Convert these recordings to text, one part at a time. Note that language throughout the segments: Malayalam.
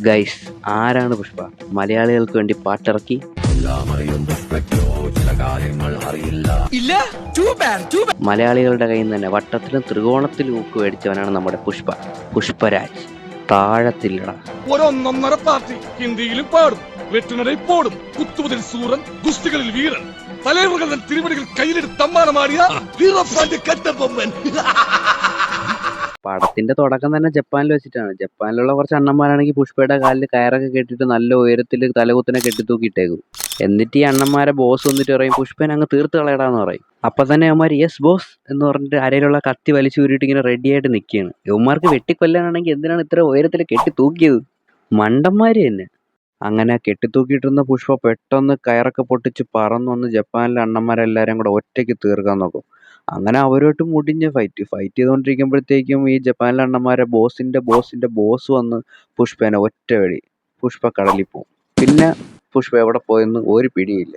ഗൈസ്, ആരാണ് പുഷ്പ? മലയാളികൾക്ക് വേണ്ടി പാട്ടിറക്കി. മലയാളികളുടെ കയ്യിൽ നിന്ന് തന്നെ വട്ടത്തിലും ത്രികോണത്തിലും ഊക്ക് മേടിച്ചവനാണ് നമ്മുടെ പുഷ്പരാജ്. താഴത്തില്ലട. ഒരൊന്നൊന്നര പാർട്ടി ഹിന്ദിയിലും പാടും, വെറ്റിനറി പോടും, കുത്തുമുതൽ സൂറൻ, ഗുസ്തികളിൽ വീരൻ, തലമുറകളുടെ തിരുവടികൾ കയ്യിലെടുത്ത് തമ്മാനമാടിയ വീറപ്പാന്റെ കട്ടപ്പൊമ്മൻ. പടത്തിന്റെ തുടക്കം തന്നെ ജപ്പാനിൽ വെച്ചിട്ടാണ്. ജപ്പാനിലുള്ള കുറച്ച് അണ്ണന്മാരാണെങ്കിൽ പുഷ്പയുടെ കാലിൽ കയറൊക്കെ കെട്ടിട്ട് നല്ല ഉയരത്തിൽ തലകുത്തിനെ കെട്ടിത്തൂക്കിയിട്ടേക്കും. എന്നിട്ട് ഈ അണ്ണന്മാരെ ബോസ് വന്നിട്ട് പറയും, പുഷ്പൻ അങ്ങ് തീർത്ത് കളയടാന്ന് പറയും. അപ്പൊ തന്നെ അവന്മാർ യെസ് ബോസ് എന്ന് പറഞ്ഞിട്ട് അരയിലുള്ള കത്തി വലിച്ചു ഊരിയിട്ട് ഇങ്ങനെ റെഡി ആയിട്ട് നിൽക്കുകയാണ്. ഇവന്മാർക്ക് വെട്ടിക്കൊല്ലാനാണെങ്കിൽ എന്തിനാണ് ഇത്ര ഉയരത്തിൽ കെട്ടി തൂക്കിയത്? മണ്ടന്മാര് തന്നെ. അങ്ങനെ കെട്ടിത്തൂക്കിയിട്ടിരുന്ന പുഷ്പ പെട്ടെന്ന് കയറൊക്കെ പൊട്ടിച്ച് പറന്നു വന്ന് ജപ്പാനിലെ അണ്ണന്മാരെല്ലാരും കൂടെ ഒറ്റയ്ക്ക് തീർക്കാൻ നോക്കും. അങ്ങനെ അവരോട്ട് മുടിഞ്ഞ ഫൈറ്റ് ചെയ്തുകൊണ്ടിരിക്കുമ്പോഴത്തേക്കും ഈ ജപ്പാനിലെ അണ്ണന്മാരെ ബോസിന്റെ ബോസ് വന്ന് പുഷ്പേനെ ഒറ്റ വെടി. പുഷ്പ കടലിൽ പോവും. പിന്നെ പുഷ്പ എവിടെ പോയെന്ന് ഒരു പിടിയില്ല.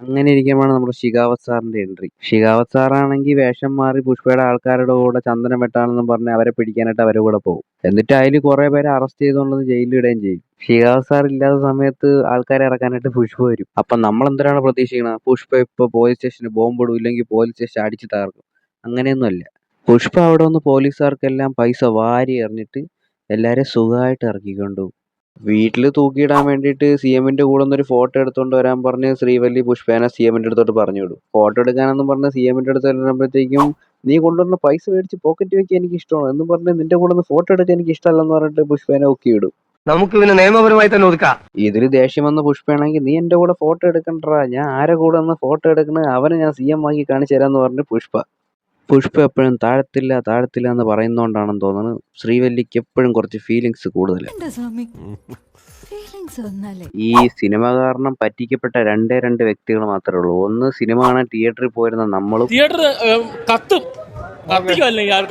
അങ്ങനെ ഇരിക്കുമ്പോഴാണ് നമ്മുടെ ഷികാവത് സാറിന്റെ എൻട്രി. ഷികാവത് സാറാണെങ്കിൽ വേഷം മാറി പുഷ്പയുടെ ആൾക്കാരുടെ കൂടെ ചന്ദനം വെട്ടാണെന്നും പറഞ്ഞ് അവരെ പിടിക്കാനായിട്ട് അവരുടെ കൂടെ പോകും. എന്നിട്ട് അതിൽ കുറെ പേരെ അറസ്റ്റ് ചെയ്തുകൊണ്ടൊന്ന് ജയിലിലിടുകയും ചെയ്യും. ഷികാവത് സാർ ഇല്ലാത്ത സമയത്ത് ആൾക്കാരെ ഇറക്കാനായിട്ട് പുഷ്പ വരും. അപ്പൊ നമ്മൾ എന്തിനാണ് പ്രതീക്ഷിക്കുന്നത്? പുഷ്പ ഇപ്പൊ പോലീസ് സ്റ്റേഷന് ബോംബിടും, ഇല്ലെങ്കിൽ പോലീസ് സ്റ്റേഷൻ അടിച്ചു തകർക്കും. അങ്ങനെയൊന്നും അല്ല. പുഷ്പ അവിടെ വന്ന് പോലീസുകാർക്കെല്ലാം പൈസ വാരി എറിഞ്ഞിട്ട് എല്ലാരെയും സുഖമായിട്ട് ഇറക്കിക്കൊണ്ടു. വീട്ടിൽ തൂക്കിയിടാൻ വേണ്ടിയിട്ട് സി എമ്മിന്റെ കൂടെ ഒന്നൊരു ഫോട്ടോ എടുത്തോണ്ട് വരാൻ പറഞ്ഞ് ശ്രീവല്ലി പുഷ്പേനെ സി എമ്മിന്റെ അടുത്തോട്ട് പറഞ്ഞു വിടും. ഫോട്ടോ എടുക്കാനെന്നും പറഞ്ഞ് സി എമ്മിന്റെ അടുത്ത് വരുമ്പോഴത്തേക്കും, നീ കൊണ്ടുവന്ന പൈസ മേടിച്ച് പോക്കറ്റ് വെക്കാൻ എനിക്ക് ഇഷ്ടമാണ് എന്ന് പറഞ്ഞ് നിന്റെ കൂടെ ഒന്ന് ഫോട്ടോ എടുക്കാൻ എനിക്ക് ഇഷ്ടമല്ലെന്ന് പറഞ്ഞിട്ട് പുഷ്പേനെ ഒക്കി വിടും. നമുക്ക് ഇതിനെ നിയമപരമായി തന്നെ ഒതുക്കാം. ഇതില് ദേഷ്യം വന്ന പുഷ്പയാണെങ്കിൽ, നീ എന്റെ കൂടെ ഫോട്ടോ എടുക്കണ്ടാ, ഞാൻ ആരെ കൂടെ ഒന്ന് ഫോട്ടോ എടുക്കണ അവനെ ഞാൻ സി എം ആക്കി കാണിച്ചു തരാന്ന് പറഞ്ഞ് പുഷ്പ എപ്പോഴും താഴത്തില്ല എന്ന് പറയുന്നോണ്ടാണെന്ന് തോന്നുന്നു ശ്രീവല്ലിക്ക് എപ്പോഴും കുറച്ച് ഫീലിങ്സ് കൂടുതലാണ്. ഈ സിനിമ കാരണം പറ്റിക്കപ്പെട്ട രണ്ട് വ്യക്തികൾ മാത്രമേ ഉള്ളൂ. ഒന്ന്, സിനിമ കാണാൻ തിയേറ്ററിൽ പോയിരുന്ന നമ്മളും.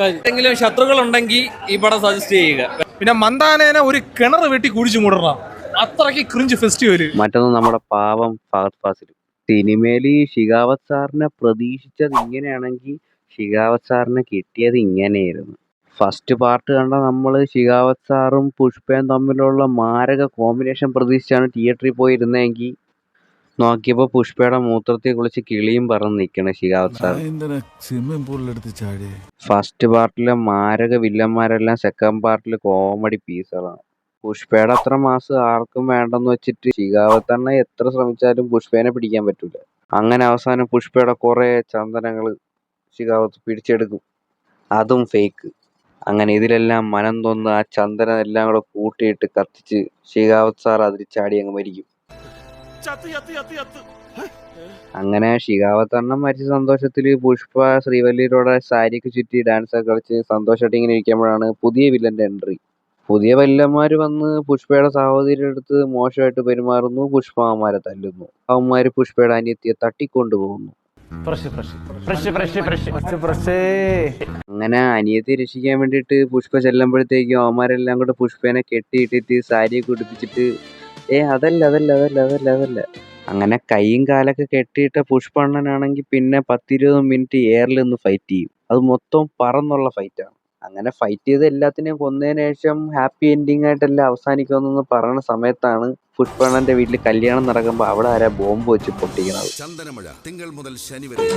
എന്തെങ്കിലും ശത്രുക്കൾ ഉണ്ടെങ്കിൽ ഈ പടം സജസ്റ്റ് ചെയ്യുക. പിന്നെ മന്ദാനേനെ ഒരു കിണർ വെട്ടി കുടിച്ചു മൂടണം, അത്രയ്ക്ക് ക്രിഞ്ച് ഫെസ്റ്റിവല്. മറ്റൊന്ന് നമ്മുടെ പാവം ഫഹദ് ഫാസിൽ. സിനിമയിൽ ഷികാവത് സാറിനെ പ്രതീക്ഷിച്ചത് ഇങ്ങനെയാണെങ്കിൽ ഷികാവത് സാറിന് കിട്ടിയത് ഇങ്ങനെയായിരുന്നു. ഫസ്റ്റ് പാർട്ട് കണ്ട നമ്മൾ ഷികാവത് സാറും പുഷ്പയും തമ്മിലുള്ള മാരക കോമ്പിനേഷൻ പ്രതീക്ഷിച്ചാണ് തിയേറ്ററിൽ പോയി ഇരുന്നതെങ്കിൽ നോക്കിയപ്പോൾ പുഷ്പയുടെ മൂത്രത്തിൽ കുളിച്ച് കിളിയും പറന്ന് നിൽക്കണ ഷികാവത് സാർ. ഫസ്റ്റ് പാർട്ടിലെ മാരക വില്ലന്മാരെല്ലാം സെക്കൻഡ് പാർട്ടിൽ കോമഡി പീസുകളാണ്. പുഷ്പയുടെ അത്ര മാസ് ആർക്കും വേണ്ടെന്ന് വെച്ചിട്ട് ഷികാവത് തന്നെ എത്ര ശ്രമിച്ചാലും പുഷ്പേനെ പിടിക്കാൻ പറ്റൂല. അങ്ങനെ അവസാനം പുഷ്പയുടെ കുറെ ചന്ദനങ്ങൾ ഷികാവത്ത് പിടിച്ചെടുക്കും, അതും ഫേക്ക്. അങ്ങനെ ഇതിലെല്ലാം മനം തോന്നുന്ന ആ ചന്ദനം എല്ലാം കൂടെ കൂട്ടിയിട്ട് കത്തിച്ച് ഷികാവത് സാർ അതിൽ ചാടി അങ്ങ് മരിക്കും. അങ്ങനെ ഷികാവത്ത് അണ്ണൻ മരിച്ച സന്തോഷത്തിൽ പുഷ്പ ശ്രീവല്ലിയുടെ സാരിയൊക്കെ ചുറ്റി ഡാൻസ് ഒക്കെ കളിച്ച് സന്തോഷമായിട്ട് ഇങ്ങനെ ഇരിക്കുമ്പോഴാണ് പുതിയ വില്ലന്റെ എൻട്രി. പുതിയ വില്ലന്മാര് വന്ന് പുഷ്പയുടെ സഹോദരിയുടെ അടുത്ത് മോശമായിട്ട് പെരുമാറുന്നു, പുഷ്പമാരെ തല്ലുന്നു. അവന്മാര് പുഷ്പയുടെ അനിയത്തിയെ തട്ടിക്കൊണ്ടുപോകുന്നു. അങ്ങനെ അനിയത്തെ രക്ഷിക്കാൻ വേണ്ടിയിട്ട് പുഷ്പ ചെല്ലുമ്പോഴത്തേക്കും അവന്മാരെല്ലാം കൂടെ പുഷ്പേനെ കെട്ടിയിട്ടിട്ട് സാരിയൊക്കെ ഉടുപ്പിച്ചിട്ട് അതല്ല അങ്ങനെ കൈയും കാലൊക്കെ കെട്ടിയിട്ട പുഷ്പണ്ണനാണെങ്കിൽ പിന്നെ 10-20 മിനിറ്റ് എയറിൽ നിന്ന് ഫൈറ്റ് ചെയ്യും. അത് മൊത്തം പറന്നുള്ള ഫൈറ്റാണ്. അങ്ങനെ ഫൈറ്റ് ചെയ്ത് എല്ലാത്തിനെയും കൊന്നതിന് ശേഷം ഹാപ്പി എൻഡിങ് ആയിട്ടെല്ലാം അവസാനിക്കുമെന്ന് പറയുന്ന സമയത്താണ് പുഷ്പണ്ണന്റെ വീട്ടിൽ കല്യാണം നടക്കുമ്പോൾ അവിടെ ആരാ ബോംബ് വെച്ച് പൊട്ടിക്കുന്നത്. ചന്ദനമഴ തിങ്കൾ മുതൽ ശനി വരെ.